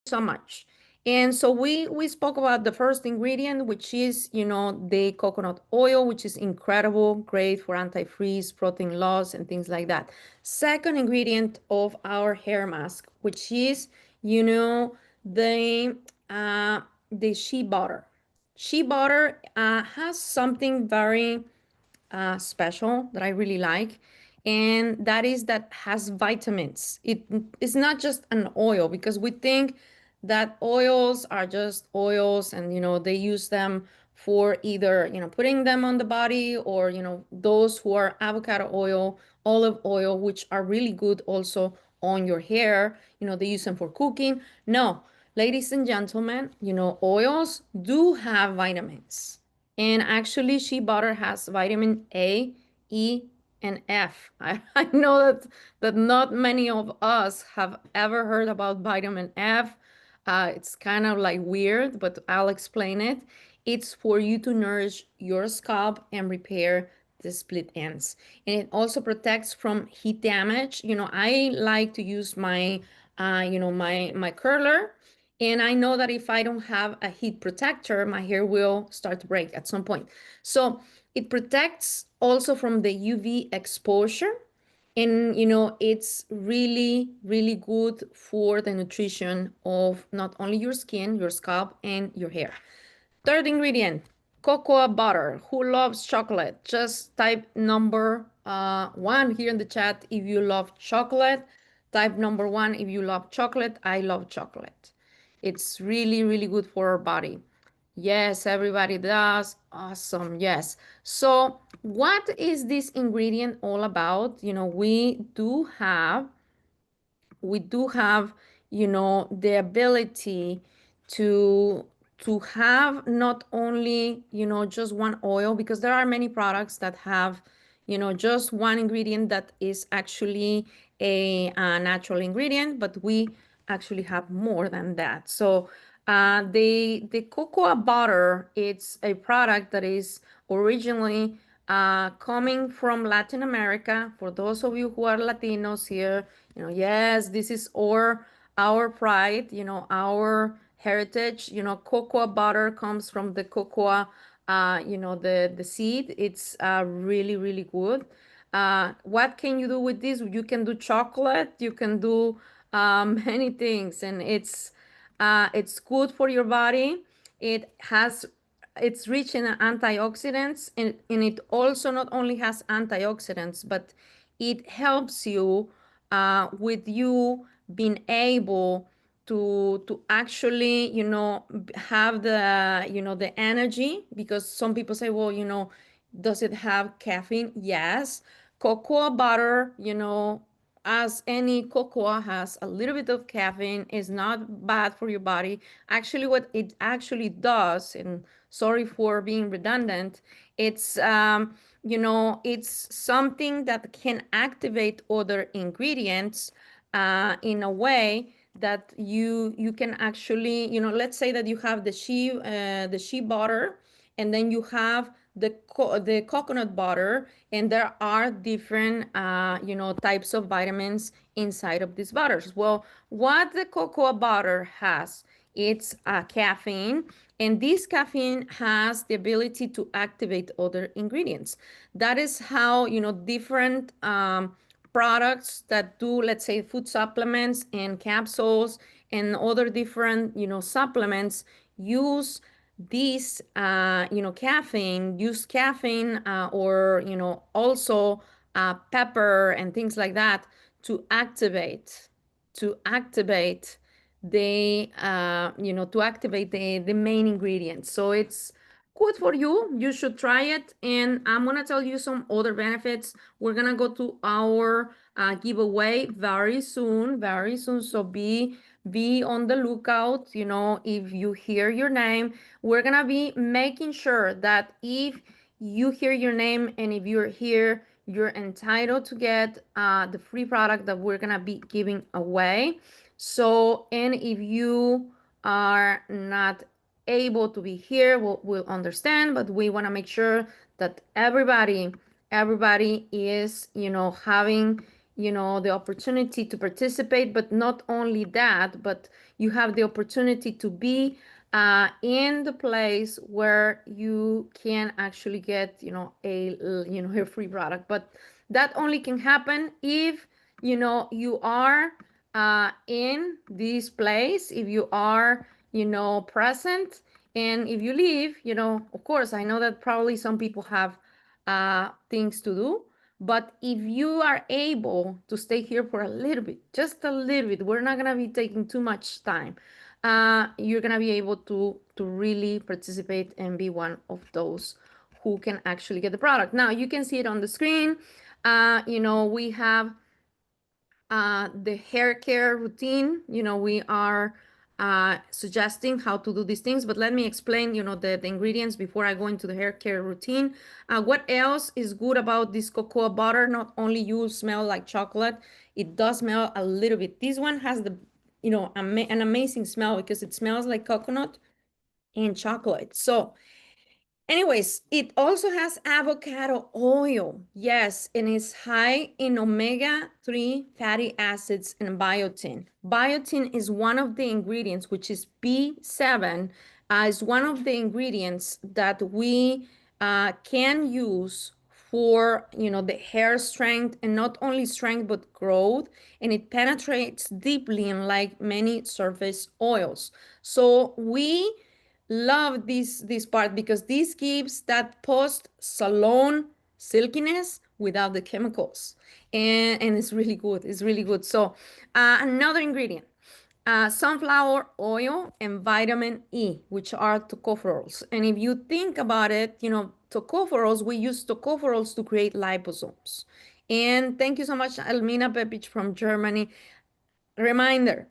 so much. And so we spoke about the first ingredient, which is, the coconut oil, which is incredible, great for anti-freeze, protein loss, and things like that. Second ingredient of our hair mask, which is, you know, the the shea butter. Shea butter has something very special that I really like, and that is that has vitamins. It is not just an oil because we think that oils are just oils, and they use them for either putting them on the body, or those who are avocado oil, olive oil, which are really good also on your hair. They use them for cooking. No, ladies and gentlemen, oils do have vitamins. And actually, shea butter has vitamin A, E, and F. I know that not many of us have ever heard about vitamin F. It's kind of like weird, but I'll explain it. It's for you to nourish your scalp and repair the split ends. And it also protects from heat damage. I like to use my curler, and I know that if I don't have a heat protector, my hair will start to break at some point. So it protects also from the UV exposure. And it's really, really good for the nutrition of not only your skin, your scalp, and your hair. Third ingredient, cocoa butter. Who loves chocolate? Just type number one here in the chat if you love chocolate. Type number one if you love chocolate. I love chocolate. It's really, really good for our body. Yes, everybody does. Awesome. Yes. So, what is this ingredient all about? We do have the ability to have not only just one oil, because there are many products that have just one ingredient that is actually a natural ingredient, but we actually have more than that. So the cocoa butter, it's a product that is originally coming from Latin America. For those of you who are Latinos here, yes, this is our pride, our heritage. Cocoa butter comes from the cocoa, the seed. It's really, really good. What can you do with this? You can do chocolate, you can do many things, and it's good for your body. It's rich in antioxidants, and it also not only has antioxidants, but it helps you with you being able to actually have the energy, because some people say, well, does it have caffeine? Yes. Cocoa butter, as any cocoa, has a little bit of caffeine, is not bad for your body. Actually, what it actually does, and sorry for being redundant, it's something that can activate other ingredients in a way that you can actually, let's say that you have the shea butter, and then you have the coconut butter, and there are different types of vitamins inside of these butters. Well, what the cocoa butter has, it's caffeine, and this caffeine has the ability to activate other ingredients. That is how different products that do, let's say, food supplements and capsules and other different supplements use this caffeine, or also pepper and things like that to activate the main ingredients. So it's good for you. You should try it. And I'm gonna tell you some other benefits. We're gonna go to our giveaway very soon, very soon. So be on the lookout. If you hear your name, we're gonna be making sure that if you hear your name and if you're here, you're entitled to get the free product that we're gonna be giving away. So, and if you are not able to be here, we'll understand, but we want to make sure that everybody is, having, the opportunity to participate, but not only that, but you have the opportunity to be in the place where you can actually get, a free product. But that only can happen if, you are in this place, if you are, present. And if you leave, of course, I know that probably some people have things to do. But if you are able to stay here for a little bit, just a little bit, we're not gonna be taking too much time. You're gonna be able to really participate and be one of those who can actually get the product. Now you can see it on the screen. We have the hair care routine. We are suggesting how to do these things, but let me explain, the ingredients before I go into the hair care routine. What else is good about this cocoa butter? Not only you smell like chocolate, it does smell a little bit. This one has an amazing smell because it smells like coconut and chocolate. So anyways, it also has avocado oil. Yes, and it's high in omega-3 fatty acids and biotin. Biotin is one of the ingredients, which is B7, is one of the ingredients that we can use for, the hair strength, and not only strength, but growth. And it penetrates deeply in like many surface oils. So we love this part because this gives that post salon silkiness without the chemicals, and it's really good. It's really good. So another ingredient, sunflower oil and vitamin E, which are tocopherols. And if you think about it, tocopherols, we use tocopherols to create liposomes. And thank you so much, Elmina Pepic from Germany. Reminder,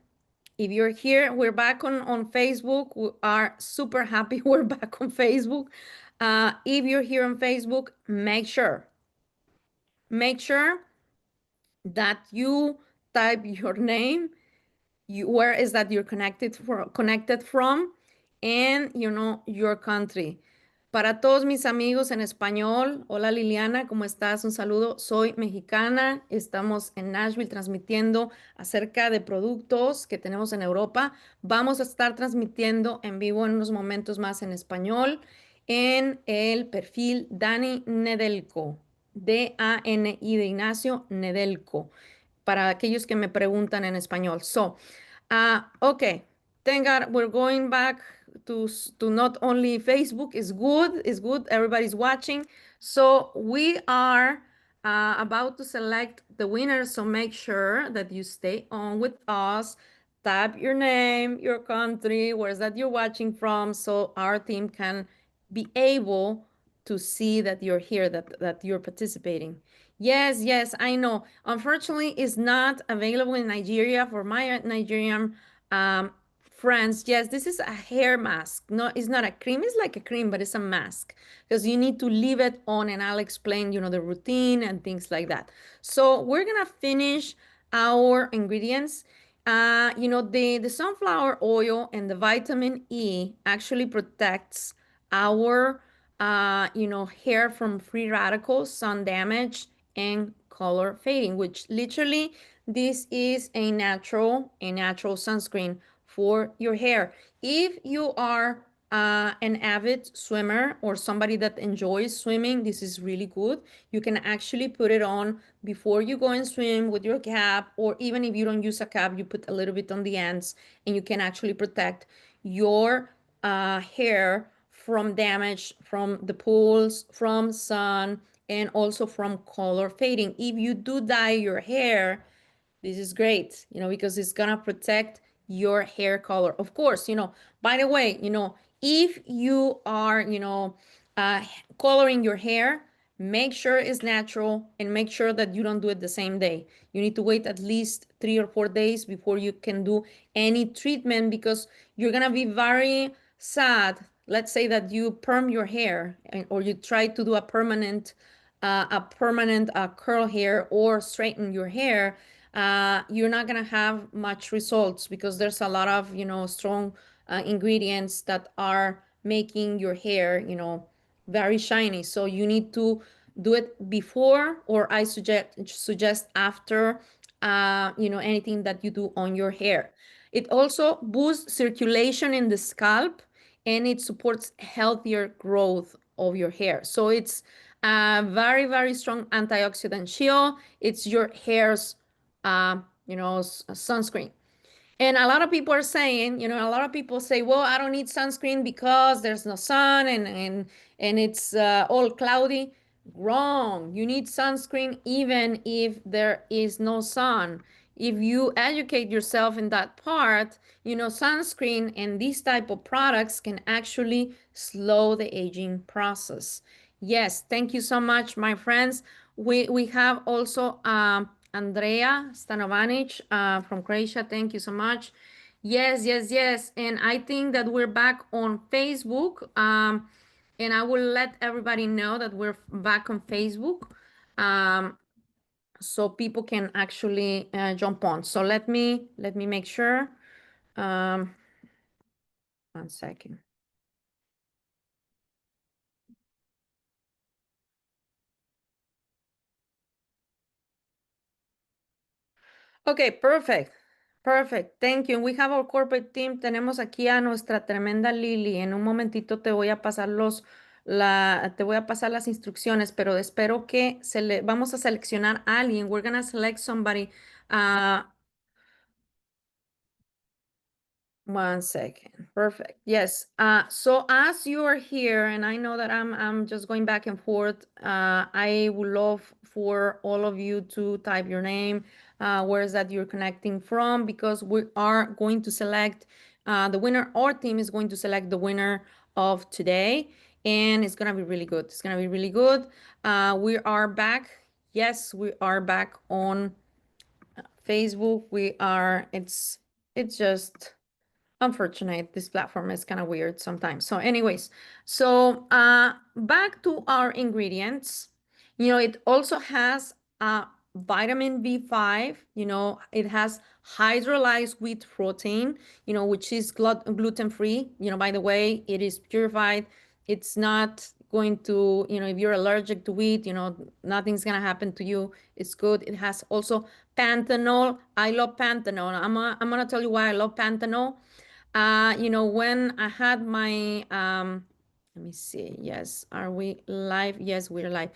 if you're here, we're back on Facebook. We are super happy we're back on Facebook. If you're here on Facebook, make sure that you type your name, where is that you're connected from, and your country. Para todos mis amigos en español, hola Liliana, ¿cómo estás? Un saludo, soy mexicana, estamos en Nashville transmitiendo acerca de productos que tenemos en Europa. Vamos a estar transmitiendo en vivo en unos momentos más en español en el perfil Dani Nedelko, Dani de Ignacio Nedelko, para aquellos que me preguntan en español. So, okay, thank God we're going back to not only Facebook. Is good, is good. Everybody's watching. So we are about to select the winner. So make sure that you stay on with us. Type your name, your country, where's that you're watching from, so our team can be able to see that you're here, that you're participating. Yes, yes, I know. Unfortunately, it's not available in Nigeria for my Nigerian um, friends. Yes, this is a hair mask. No, it's not a cream. It's like a cream, but it's a mask because you need to leave it on, and I'll explain, the routine and things like that. So we're gonna finish our ingredients. The sunflower oil and the vitamin E actually protects our hair from free radicals, sun damage, and color fading, which literally this is a natural sunscreen for your hair. If you are an avid swimmer or somebody that enjoys swimming, this is really good. You can actually put it on before you go and swim with your cap, or even if you don't use a cap, you put a little bit on the ends, and you can actually protect your hair from damage from the pools, from sun, and also from color fading. If you do dye your hair, this is great, because it's gonna protect your hair color. Of course, by the way, if you are, uh, coloring your hair, make sure it's natural, and make sure that you don't do it the same day. You need to wait at least 3 or 4 days before you can do any treatment, because you're gonna be very sad. Let's say that you perm your hair, or you try to do a permanent curl hair, or straighten your hair. You're not gonna have much results, because there's a lot of strong ingredients that are making your hair very shiny. So you need to do it before, or I suggest after, anything that you do on your hair. It also boosts circulation in the scalp, and it supports healthier growth of your hair. So it's a very, very strong antioxidant shield. It's your hair's, sunscreen. And a lot of people are saying, a lot of people say, well, I don't need sunscreen because there's no sun, and it's all cloudy. Wrong. You need sunscreen even if there is no sun. If you educate yourself in that part, sunscreen and these type of products can actually slow the aging process. Yes, thank you so much, my friends. We have also Andrea Stanovanic from Croatia. Thank you so much. Yes, yes, yes. And I think that we're back on Facebook. And I will let everybody know that we're back on Facebook, um, so people can actually jump on. So let me make sure. Um, 1 second. Ok, perfect. Perfect. Thank you. We have our corporate team. Tenemos aquí a nuestra tremenda Lily. En un momentito te voy a pasar las instrucciones, pero espero que vamos a seleccionar a alguien. We're gonna select somebody. Uh, 1 second. Perfect. Yes. So as you are here, and I know that I'm just going back and forth, I would love for all of you to type your name, where is that you're connecting from, because we are going to select the winner. Our team is going to select the winner of today, and it's gonna be really good. It's gonna be really good. We are back. Yes, we are back on Facebook. We are. It's just unfortunate. This platform is kind of weird sometimes. So anyways, so back to our ingredients. It also has vitamin B5. It has hydrolyzed wheat protein, which is gluten free. By the way, it is purified. It's not going to, if you're allergic to wheat, nothing's gonna happen to you. It's good. It has also panthenol. I love panthenol. I'm gonna tell you why I love panthenol. When I had my, let me see. Yes, are we live? Yes, we're live.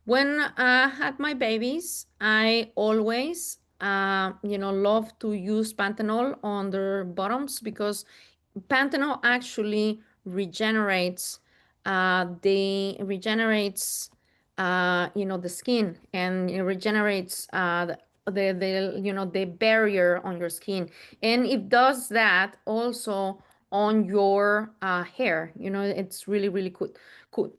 When I had my babies, I always, love to use panthenol on their bottoms, because panthenol actually regenerates, the skin, and it regenerates the barrier on your skin, and it does that also on your hair. It's really, really good. Good.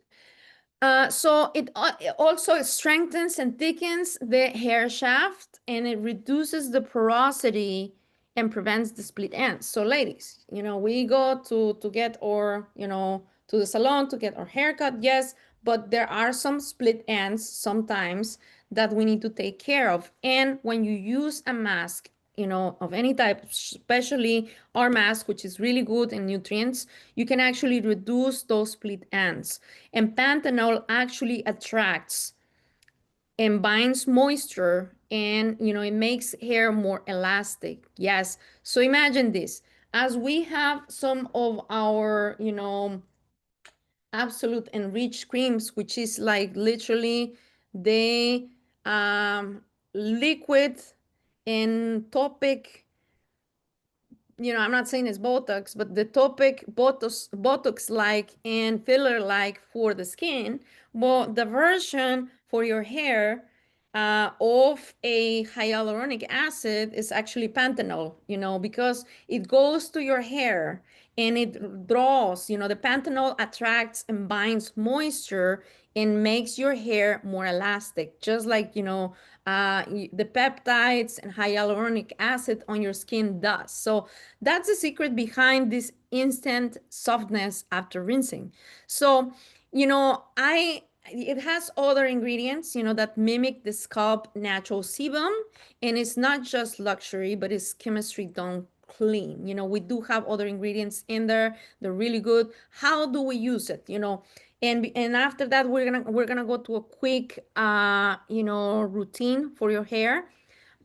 So it also strengthens and thickens the hair shaft, and it reduces the porosity and prevents the split ends. So ladies, we go to get our, to the salon to get our haircut, yes, but there are some split ends sometimes that we need to take care of. And when you use a mask, of any type, especially our mask, which is really good in nutrients, you can actually reduce those split ends. And panthenol actually attracts and binds moisture, and it makes hair more elastic. Yes. So imagine this. As we have some of our, absolute enriched creams, which is like literally the liquid and topic, I'm not saying it's Botox, but the topic Botox like and filler like for the skin. Well, the version for your hair of a hyaluronic acid is actually panthenol, because it goes to your hair and it draws, the panthenol attracts and binds moisture and makes your hair more elastic, just like, the peptides and hyaluronic acid on your skin does. So that's the secret behind this instant softness after rinsing. So, it has other ingredients, that mimic the scalp natural sebum, and it's not just luxury, but it's chemistry done clean. We do have other ingredients in there. They're really good. How do we use it? And after that, we're gonna go to a quick routine for your hair.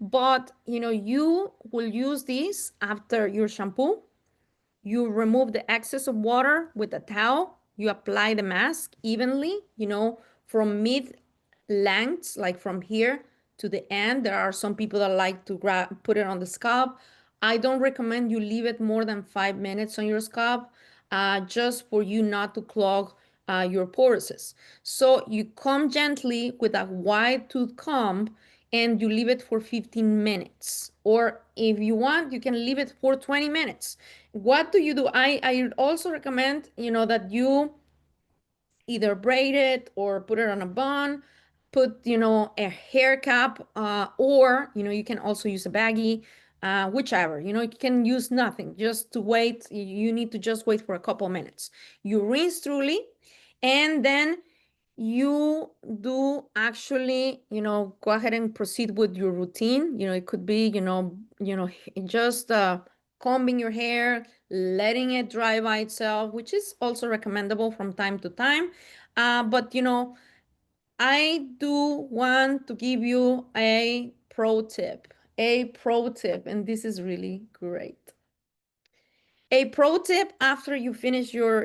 But you will use this after your shampoo. You remove the excess of water with a towel. You apply the mask evenly, from mid lengths, like from here to the end. There are some people that like to put it on the scalp. I don't recommend you leave it more than 5 minutes on your scalp, just for you not to clog your pores. So you comb gently with a wide tooth comb and you leave it for 15 minutes. Or if you want, you can leave it for 20 minutes. What do you do? I also recommend, that you either braid it or put it on a bun, put, a hair cap, or, you can also use a baggie, whichever, you can use nothing, just to wait. You need to just wait for a couple minutes. You rinse thoroughly, and then you do actually, go ahead and proceed with your routine. It could be, just combing your hair, letting it dry by itself, which is also recommendable from time to time. But I do want to give you a pro tip, and this is really great. A pro tip after you finish your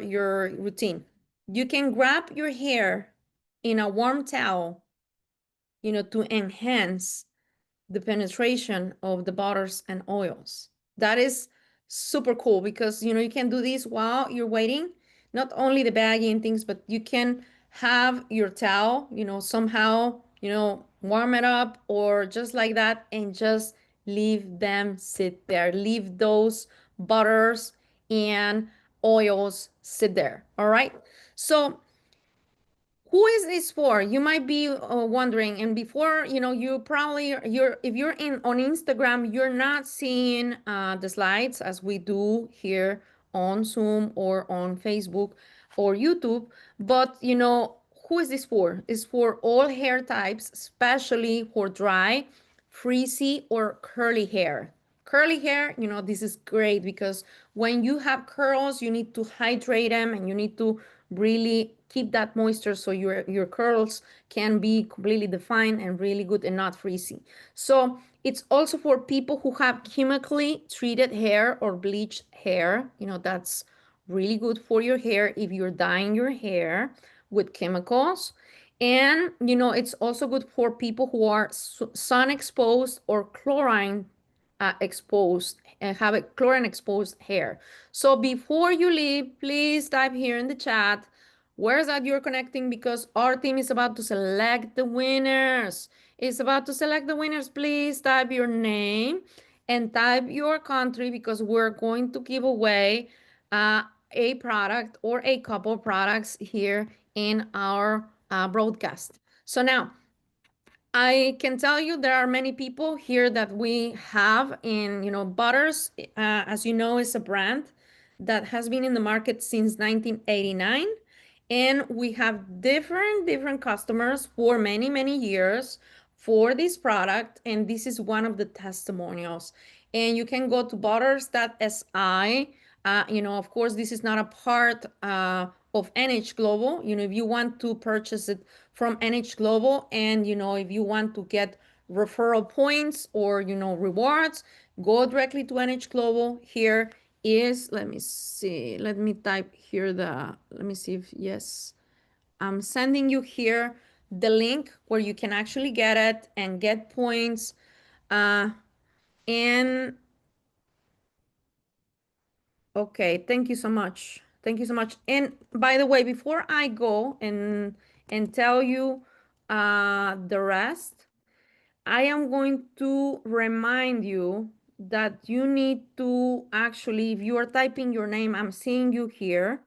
routine. You can grab your hair in a warm towel, to enhance the penetration of the butters and oils. That is super cool because you can do this while you're waiting. Not only the baggie and things, but you can have your towel, somehow, warm it up or just like that, and just leave them sit there. Leave those butters and oils sit there. All right. So who is this for? You might be wondering. And before, if you're in on Instagram, you're not seeing the slides as we do here on Zoom or on Facebook or YouTube. But who is this for? It's for all hair types, especially for dry, frizzy, or curly hair. Curly hair, this is great because when you have curls, you need to hydrate them and you need to really keep that moisture so your curls can be completely defined and really good and not frizzy. So it's also for people who have chemically treated hair or bleached hair. That's really good for your hair if you're dyeing your hair with chemicals. And it's also good for people who are sun exposed or chlorine exposed and have a chlorine exposed hair. So before you leave, please type here in the chat where's that you're connecting, because our team is about to select the winners. It's about to select the winners. Please type your name and type your country, because we're going to give away a product or a couple products here in our broadcast. So now I can tell you there are many people here that we have in, Butters, as you know, is a brand that has been in the market since 1989. And we have different customers for many, many years for this product. And this is one of the testimonials. And you can go to butters.si. Of course, this is not a part of NH Global. If you want to purchase it from NH Global, and if you want to get referral points or rewards, go directly to NH Global. Here is, let me see, let me type here let me see if, yes, I'm sending you here the link where you can actually get it and get points. And okay, thank you so much. Thank you so much. And by the way, before I go and tell you the rest, I am going to remind you that you need to actually, if you are typing your name, I'm seeing you here.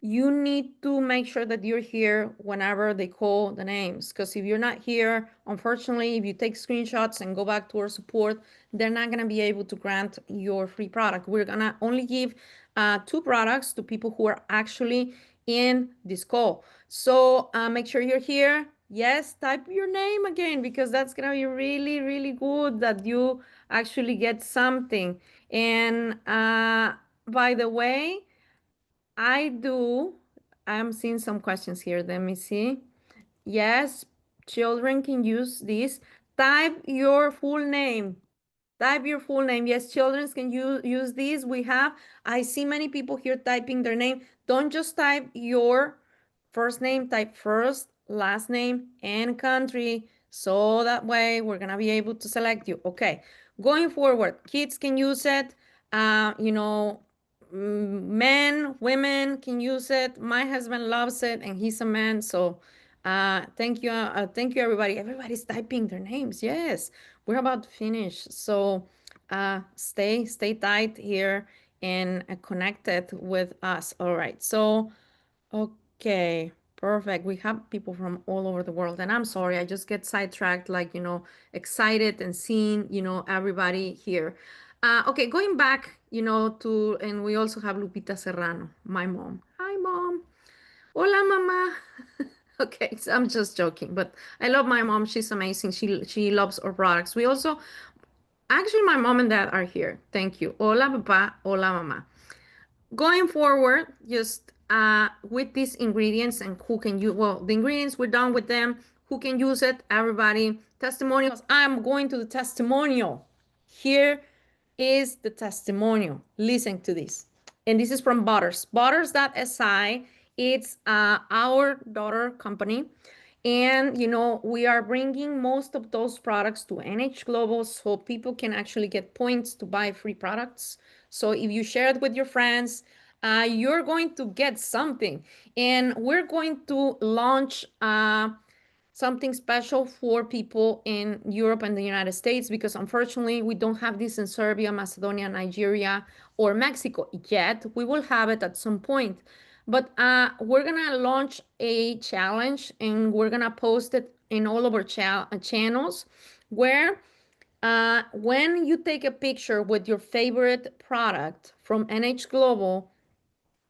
You need to make sure that you're here whenever they call the names. Because if you're not here, unfortunately, if you take screenshots and go back to our support, they're not going to be able to grant your free product. We're going to only give 2 products to people who are actually in this call. So make sure you're here. Yes, type your name again, because that's going to be really, really good that you actually get something. And by the way, I do I'm seeing some questions here. Let me see. Yes, children can use this. Type your full name. Type your full name. Yes, children can use these. I see many people here typing their name. Don't just type your first name, type first, last name, and country. So that way we're going to be able to select you. Okay, going forward, kids can use it. You know, men, women can use it. My husband loves it, and he's a man. So thank you, everybody. Everybody's typing their names. Yes, we're about to finish. So stay tight here and connected with us. All right. So okay, perfect. We have people from all over the world, and I'm sorry, I just get sidetracked, like, excited and seeing, everybody here. Okay, going back, and we also have Lupita Serrano, my mom. Hi, mom. Hola, mama. Okay, so I'm just joking, but I love my mom. She's amazing. She loves our products. We also, actually, my mom and dad are here. Thank you. Hola, papa. Hola, mama. Going forward, just with these ingredients and who can use, well, the ingredients, we're done with them. Who can use it? Everybody. Testimonials. I'm going to the testimonial. Here is the testimonial. Listen to this. And this is from Butters. Butters.si. It's our daughter company. And, we are bringing most of those products to NH Global so people can actually get points to buy free products. So if you share it with your friends, you're going to get something. And we're going to launch something special for people in Europe and the United States, because unfortunately we don't have this in Serbia, Macedonia, Nigeria, or Mexico yet. We will have it at some point. But we're gonna launch a challenge, and we're gonna post it in all of our channels, where when you take a picture with your favorite product from NH Global,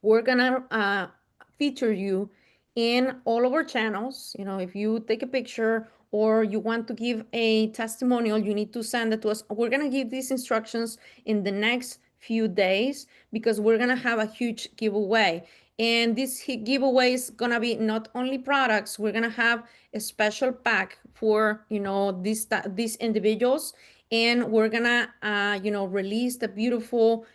we're gonna feature you in all of our channels. If you take a picture or you want to give a testimonial, you need to send it to us. We're gonna give these instructions in the next few days, because we're gonna have a huge giveaway. And this giveaway is gonna be not only products, we're gonna have a special pack for these individuals. And we're gonna release the beautiful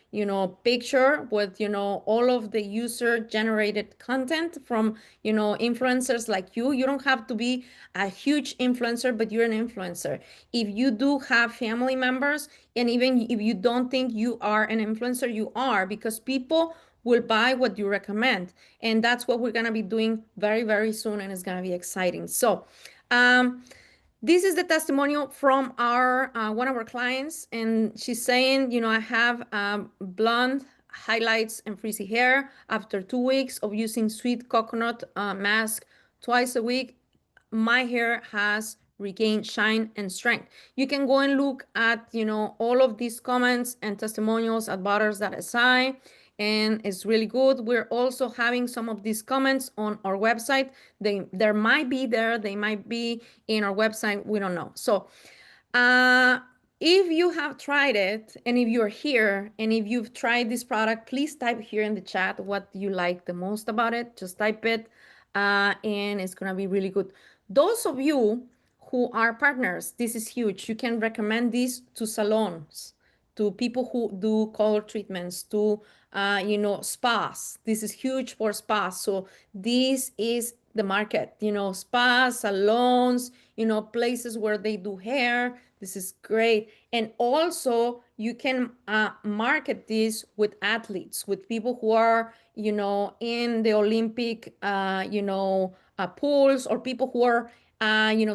picture with all of the user generated content from influencers like you. You don't have to be a huge influencer, but you're an influencer. If you do have family members, and even if you don't think you are an influencer, you are, because people will buy what you recommend. And that's what we're going to be doing very, very soon, and it's going to be exciting. So this is the testimonial from our one of our clients, and she's saying, I have blonde highlights and frizzy hair. After 2 weeks of using sweet coconut mask twice a week, my hair has regained shine and strength. You can go and look at all of these comments and testimonials at butters.si, and it's really good. We're also having some of these comments on our website. They might be there, they might be in our website, we don't know. So if you have tried it, and if you're here and if you've tried this product, please type here in the chat what you like the most about it. Just type it, and it's gonna be really good. Those of you who are partners, this is huge. You can recommend this to salons, to people who do color treatments, to spas. This is huge for spas. So this is the market, spas, salons, places where they do hair. This is great. And also you can market this with athletes, with people who are, in the Olympic, pools, or people who are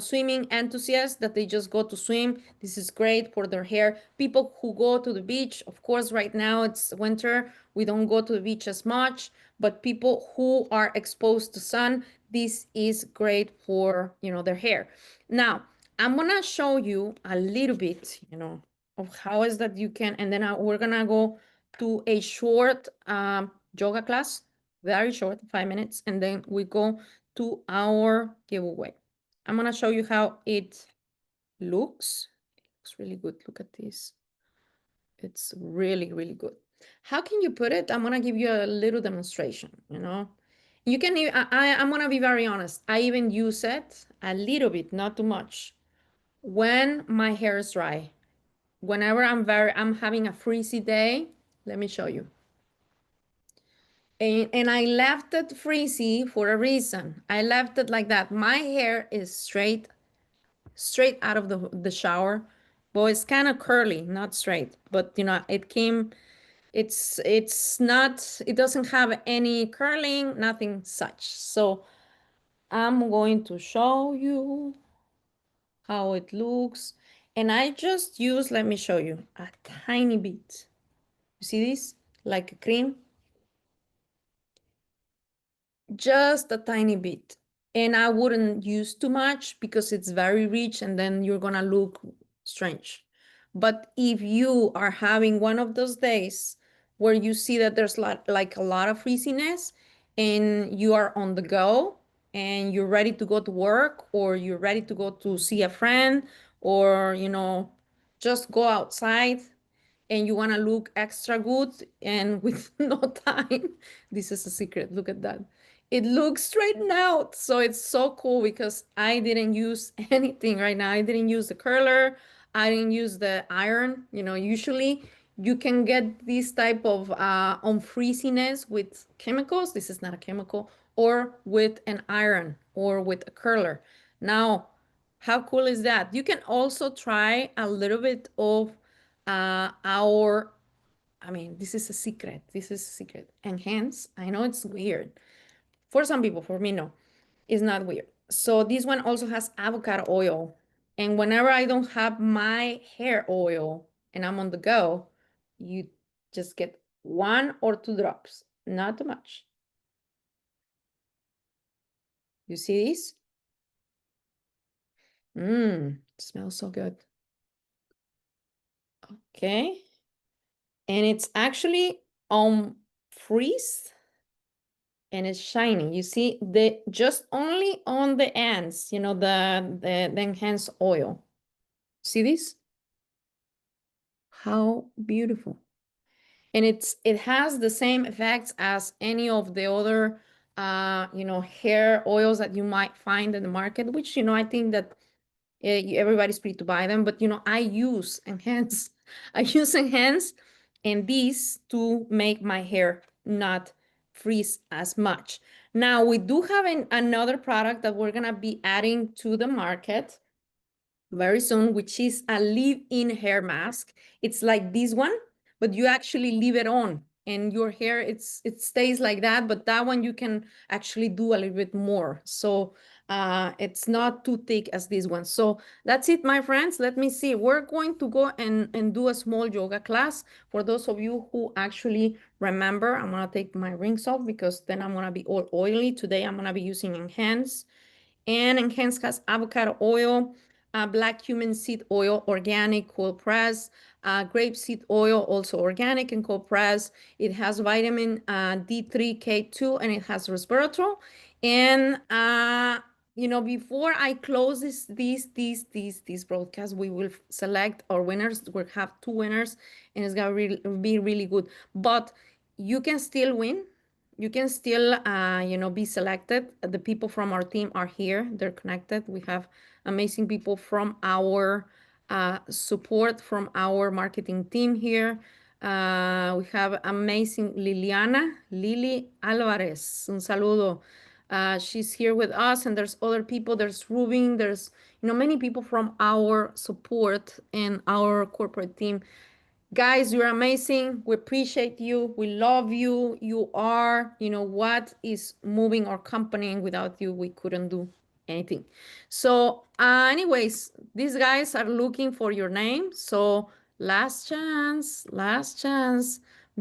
swimming enthusiasts that they just go to swim. This is great for their hair. People who go to the beach, of course, right now it's winter, we don't go to the beach as much, but people who are exposed to sun, this is great for, their hair. Now, I'm gonna show you a little bit, of how is that you can, and then we're gonna go to a short yoga class, very short, 5 minutes, and then we go to our giveaway. I'm gonna show you how it looks. It looks really good. Look at this. It's really, really good. How can you put it? I'm gonna give you a little demonstration, You can even, I'm gonna be very honest. I even use it a little bit, not too much, when my hair is dry. Whenever I'm having a freezy day, let me show you. And I left it freezy for a reason. I left it like that. My hair is straight out of the shower. Well, it's kind of curly, not straight, but it's not, it doesn't have any curling, nothing such. So I'm going to show you how it looks. And I just use, let me show you, a tiny bit. You see this? Like a cream, just a tiny bit. And I wouldn't use too much because it's very rich and then you're gonna look strange. But if you are having one of those days where you see that there's like a lot of frizziness and you are on the go and you're ready to go to work or you're ready to go to see a friend or, just go outside and you want to look extra good and with no time, this is a secret. Look at that. It looks straightened out. So it's so cool because I didn't use anything right now. I didn't use the curler. I didn't use the iron. Usually you can get this type of unfreeziness with chemicals. This is not a chemical, or with an iron or with a curler. Now, how cool is that? You can also try a little bit of our, I mean, this is a secret. This is a secret. Enhance. I know it's weird. For some people, for me, no, it's not weird. So this one also has avocado oil. And whenever I don't have my hair oil and I'm on the go, you just get 1 or 2 drops, not too much. You see this? Smells so good. Okay. And it's actually on freeze and it's shiny. You see the just only on the ends, the enhanced oil. See this? How beautiful. And it has the same effects as any of the other hair oils that you might find in the market, which I think that everybody's free to buy them, but I use Enhance. I use Enhance and these to make my hair not freeze as much. Now we do have another product that we're gonna be adding to the market very soon, which is a leave-in hair mask. It's like this one, but you actually leave it on and your hair, it stays like that, but that one you can actually do a little bit more. So it's not too thick as this one. So that's it, my friends. Let me see. We're going to go and do a small yoga class. For those of you who actually remember, I'm gonna take my rings off because then I'm gonna be all oily. Today I'm gonna be using Enhance. And Enhance has avocado oil, black cumin seed oil, organic, cold press, grape seed oil, also organic and cold press. It has vitamin D3, K2, and it has resveratrol. And before I close this broadcast, we will select our winners. We'll have 2 winners, and it's gonna be really good. But you can still win. You can still be selected. The people from our team are here. They're connected. We have amazing people from our support, from our marketing team here. We have amazing Lili Alvarez. Un saludo. She's here with us, and there's other people. There's Rubin. There's many people from our support and our corporate team. Guys, you're amazing. We appreciate you. We love you. You are, what is moving our company, and without you, we couldn't do anything. So, anyways, these guys are looking for your name. So, last chance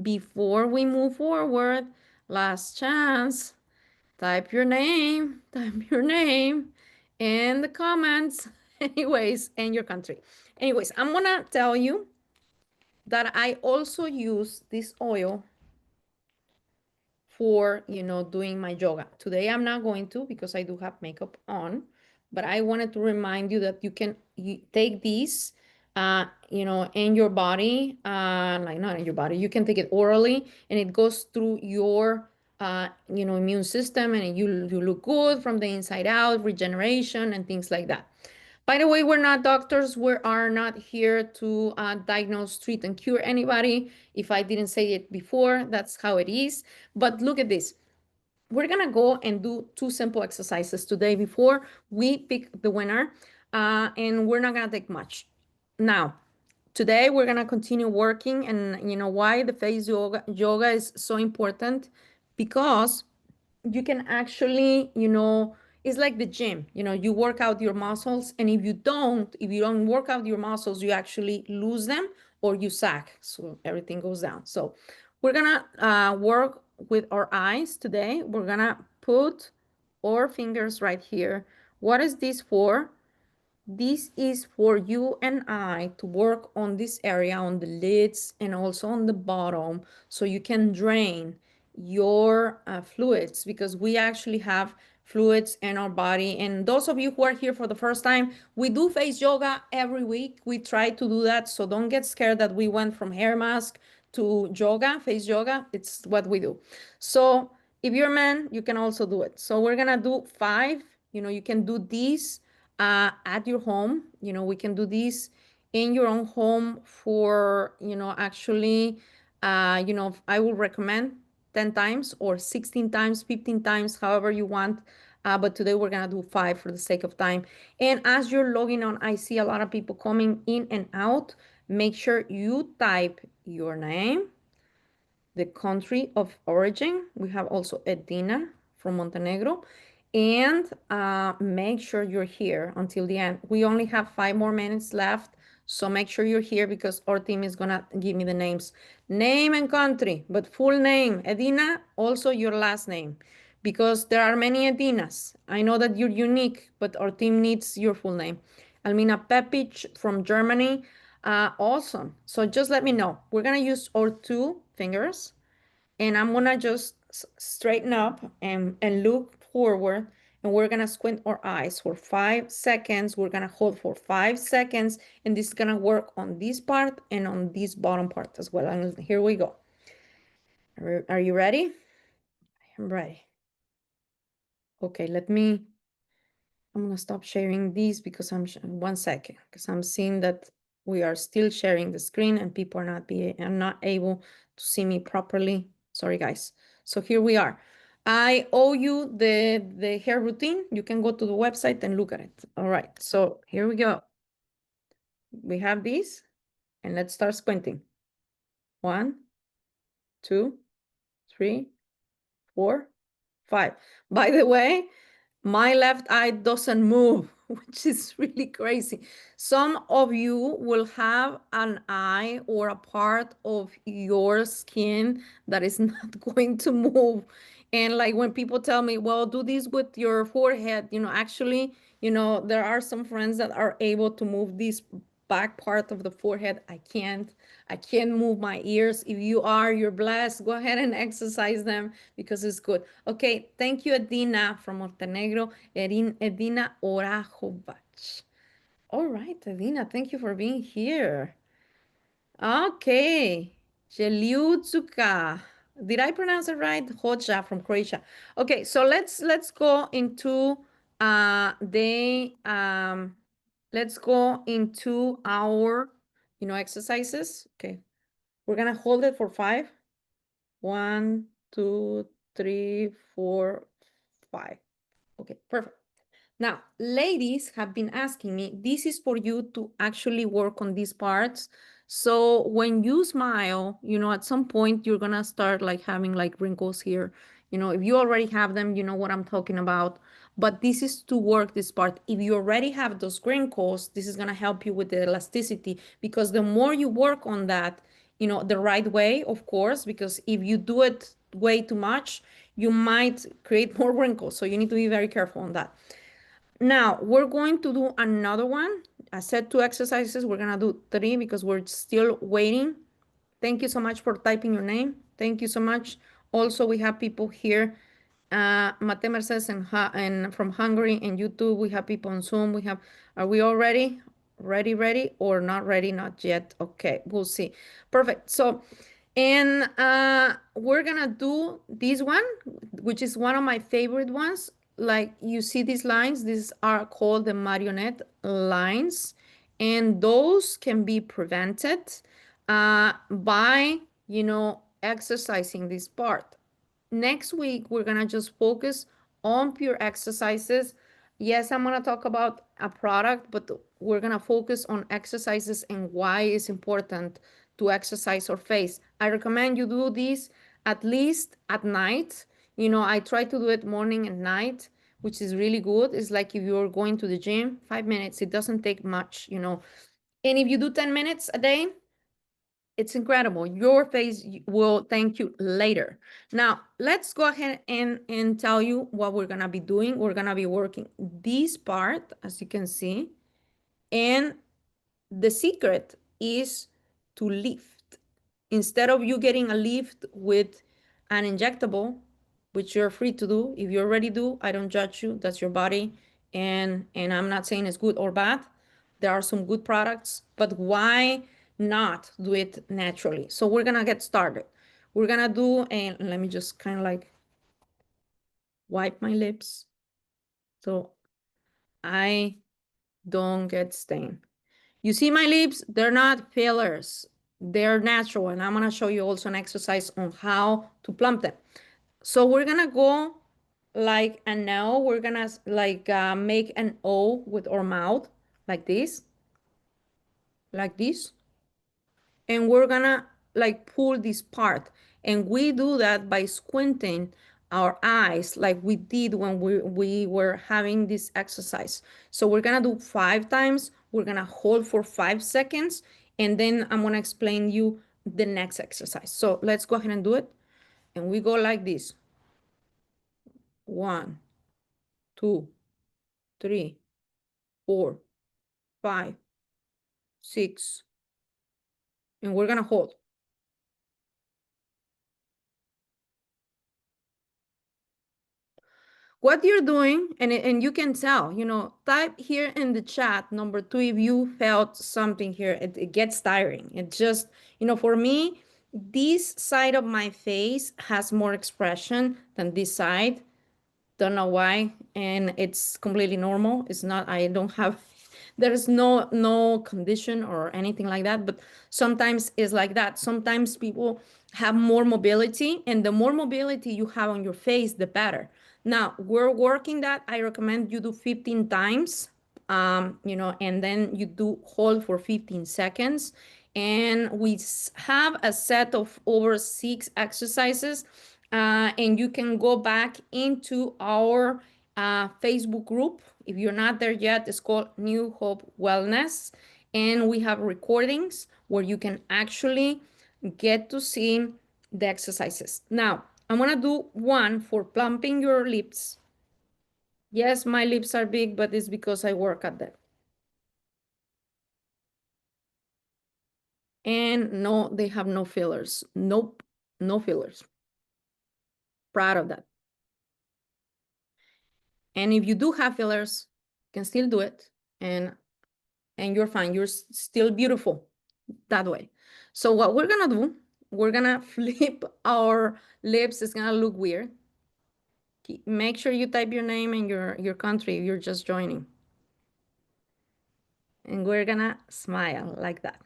before we move forward. Last chance. Type your name in the comments. Anyways, and your country. Anyways, I'm gonna tell you that I also use this oil for, doing my yoga. Today I'm not going to because I do have makeup on, but I wanted to remind you that you can take these, in your body, like not in your body, you can take it orally and it goes through your immune system, and you look good from the inside out, regeneration and things like that. By the way, we're not doctors. We are not here to diagnose, treat, and cure anybody. If I didn't say it before, that's how it is. But look at this. We're gonna go and do two simple exercises today before we pick the winner, and we're not gonna take much. Now, today we're gonna continue working, and you know why the face yoga is so important? Because you can actually, it's like the gym. You work out your muscles, and if you don't work out your muscles, you actually lose them or you sag, so everything goes down. So we're gonna work with our eyes today. We're gonna put our fingers right here. What is this for? This is for you and I to work on this area, on the lids and also on the bottom, so you can drain your fluids, because we actually have fluids in our body. And those of you who are here for the first time, we do face yoga every week. We try to do that, so don't get scared that we went from hair mask to yoga, face yoga. It's what we do. So if you're a man, you can also do it. So we're gonna do 5. You can do these at your home. We can do this in your own home for, actually, I will recommend 10 times or 16 times, 15 times, however you want. But today we're going to do 5 for the sake of time. And as you're logging on, I see a lot of people coming in and out. Make sure you type your name, the country of origin. We have also Edina from Montenegro. And make sure you're here until the end. We only have 5 more minutes left. So make sure you're here, because our team is going to give me the names. Name and country, but full name. Edina, also your last name, because there are many Edinas. I know that you're unique, but our team needs your full name. Almina Pepic from Germany. Awesome. So just let me know. We're going to use our 2 fingers, and I'm going to just straighten up and look forward, and we're going to squint our eyes for 5 seconds. We're going to hold for 5 seconds, and this is going to work on this part and on this bottom part as well. And here we go. Are you ready? I'm ready. Okay, I'm going to stop sharing these, because 1 second, because I'm seeing that we are still sharing the screen and people are not able to see me properly. Sorry, guys. So here we are. I owe you the hair routine. You can go to the website and look at it. All right. So here we go. We have these, and let's start squinting. 1, 2, 3, 4, 5. By the way, my left eye doesn't move, which is really crazy. Some of you will have an eye or a part of your skin that is not going to move. And like when people tell me, well, do this with your forehead, actually, there are some friends that are able to move this back part of the forehead. I can't. I can't move my ears. If you are, you're blessed. Go ahead and exercise them, because it's good. Okay, thank you, Edina from Montenegro. Edina Orajovac. All right, Edina, thank you for being here. Okay, Jeliutsuka. Did I pronounce it right? Hoja from Croatia. Okay, so let's go into the let's go into our exercises. Okay, we're gonna hold it for 5. 1, 2, 3, 4, 5. Okay, perfect. Now, ladies have been asking me, this is for you to actually work on these parts. So when you smile, at some point you're gonna start like having like wrinkles here. If you already have them, you know what I'm talking about. But this is to work this part. If you already have those wrinkles, this is gonna help you with the elasticity, because the more you work on that, the right way, of course, because if you do it way too much, you might create more wrinkles. So you need to be very careful on that. Now, we're going to do another one. I said 2 exercises. We're going to do 3 because we're still waiting. Thank you so much for typing your name. Thank you so much. Also, we have people here. Mate Mercedes and from Hungary, and YouTube. We have people on Zoom. Are we all ready? Ready, or not ready? Not yet. Okay, we'll see. Perfect. So, And we're gonna do this one, which is one of my favorite ones. Like you see these lines, these are called the marionette lines, and those can be prevented by, exercising this part. Next week, we're gonna just focus on pure exercises. Yes, I'm gonna talk about a product, but we're gonna focus on exercises and why it's important to exercise our face. I recommend you do this at least at night. I try to do it morning and night, which is really good. It's like if you're going to the gym, 5 minutes, it doesn't take much. And if you do 10 minutes a day, it's incredible. Your face will thank you later. Now, let's go ahead and tell you what we're going to be doing. We're going to be working this part, as you can see. And the secret is to lift. Instead of you getting a lift with an injectable, which you're free to do. If you already do, I don't judge you. That's your body. And I'm not saying it's good or bad. There are some good products, but why not do it naturally? So we're gonna get started. We're gonna do, and let me just kind of like wipe my lips so I don't get stained. You see my lips? They're not fillers. They're natural. And I'm gonna show you also an exercise on how to plump them. So we're gonna go like an O. We're gonna like make an O with our mouth like this, and we're gonna like pull this part. And we do that by squinting our eyes like we did when we were having this exercise. So we're gonna do 5 times. We're gonna hold for 5 seconds, and then I'm gonna explain you the next exercise. So let's go ahead and do it. And we go like this. 1, 2, 3, 4, 5, 6, and we're gonna hold. What you're doing, and you can tell, type here in the chat number 2 if you felt something here. It gets tiring. It just, for me, this side of my face has more expression than this side. Don't know why, and it's completely normal. It's not, I don't have, there's no condition or anything like that, but sometimes it's like that. Sometimes people have more mobility, and the more mobility you have on your face, the better. Now we're working that. I recommend you do 15 times, and then you do hold for 15 seconds. And we have a set of over 6 exercises, and you can go back into our Facebook group. If you're not there yet, it's called New Hope Wellness. And we have recordings where you can actually get to see the exercises. Now, I'm gonna do one for plumping your lips. Yes, my lips are big, but it's because I work at them. And no, they have no fillers. Nope, no fillers. Proud of that. And if you do have fillers, you can still do it, and you're fine. You're still beautiful that way. So what we're gonna do, we're gonna flip our lips. It's gonna look weird. Make sure you type your name and your country if you're just joining. And we're gonna smile like that.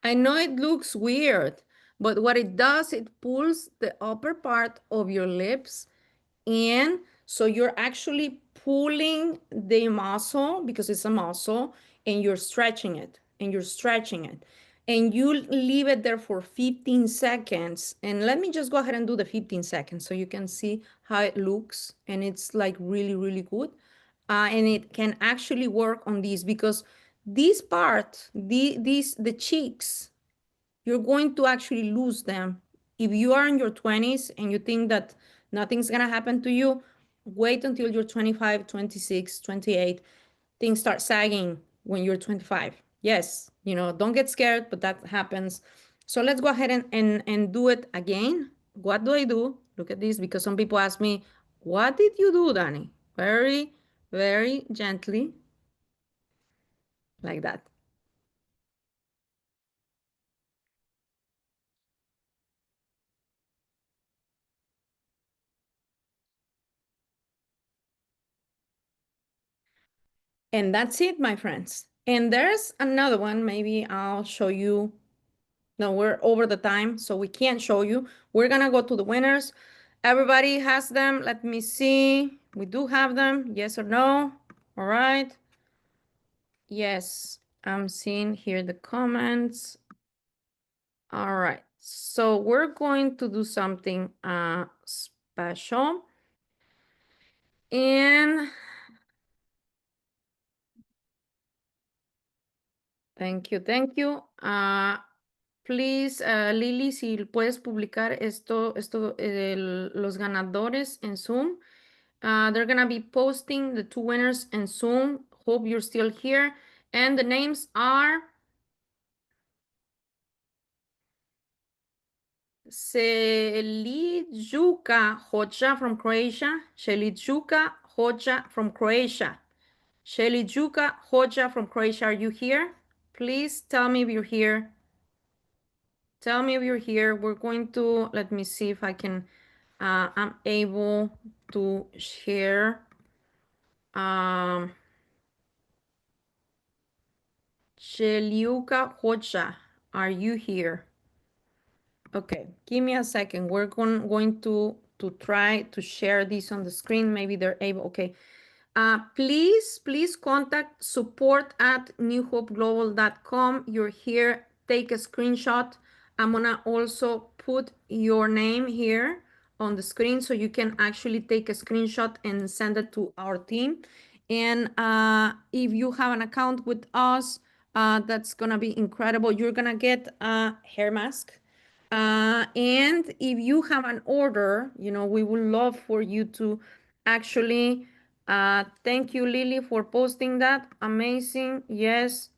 I know it looks weird, but what it does, it pulls the upper part of your lips in. So you're actually pulling the muscle because it's a muscle, and you're stretching it and you're stretching it. And you leave it there for 15 seconds. And let me just go ahead and do the 15 seconds so you can see how it looks. And it's like really, really good. And it can actually work on these because this part, the cheeks, you're going to actually lose them. If you are in your 20s and you think that nothing's going to happen to you, wait until you're 25, 26, 28. Things start sagging when you're 25. Yes, don't get scared, but that happens. So let's go ahead and do it again. What do I do? Look at this, because some people ask me, what did you do, Danny? Very very gently, like that. And that's it, my friends. And there's another one. Maybe I'll show you. No, we're over the time, so we can't show you. We're gonna go to the winners. Everybody has them. Let me see. We do have them. Yes or no? All right. Yes, I'm seeing here the comments. All right. So we're going to do something special. And thank you, thank you. Please, Lily, si puedes publicar los ganadores en Zoom. They're gonna be posting the two winners in Zoom. Hope you're still here. And the names are Selijuka Hoxha from Croatia. Selijuka Hoxha from Croatia. Selijuka Hoxha from Croatia. Are you here? Please tell me if you're here. Tell me if you're here. We're going to, let me see if I can, I'm able to share. Sheliuka Hoxha, are you here? Okay, give me a second. We're going to try to share this on the screen. Maybe they're able. Okay. Please contact support at newhopeglobal.com. You're here. Take a screenshot. I'm gonna also put your name here on the screen so you can actually take a screenshot and send it to our team. And if you have an account with us, that's gonna be incredible. You're gonna get a hair mask. And if you have an order, we would love for you to actually, thank you, Lily, for posting that. Amazing. Yes.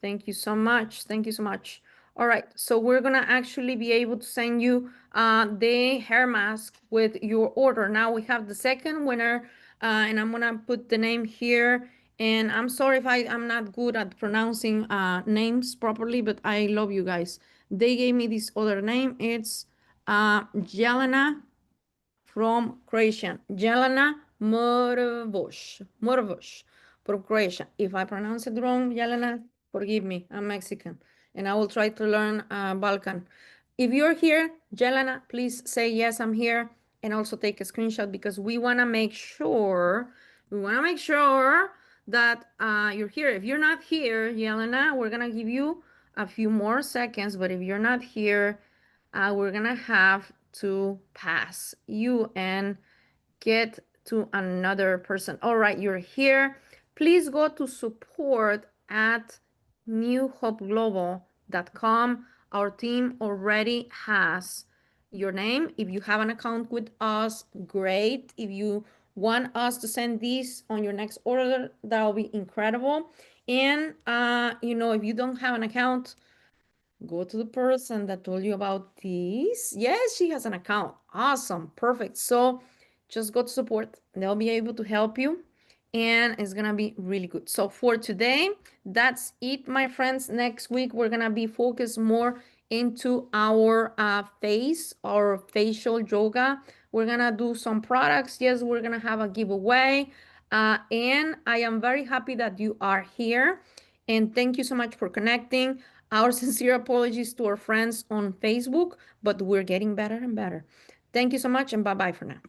Thank you so much. Thank you so much. All right. So we're going to actually be able to send you the hair mask with your order. Now we have the second winner, and I'm going to put the name here. And I'm sorry if I'm not good at pronouncing names properly, but I love you guys. They gave me this other name. It's Jelena from Croatia. Jelena Morovosh from Croatia. If I pronounce it wrong, Jelena, forgive me. I'm Mexican, and I will try to learn Balkan. If you're here, Jelena, please say yes, I'm here, and also take a screenshot because we want to make sure that you're here. If you're not here, Jelena, we're gonna give you a few more seconds. But if you're not here, we're gonna have to pass you and get to another person. All right, you're here. Please go to support at newhopeglobal.com. Our team already has your name. If you have an account with us, great. If you want us to send these on your next order, that'll be incredible. And if you don't have an account, go to the person that told you about this. Yes, she has an account. Awesome. Perfect. So just go to support. They'll be able to help you. And it's going to be really good. So for today, that's it, my friends. Next week, we're going to be focused more into our face, our facial yoga. We're going to do some products. Yes, we're going to have a giveaway. And I am very happy that you are here. And thank you so much for connecting. Our sincere apologies to our friends on Facebook, but we're getting better and better. Thank you so much, and bye-bye for now.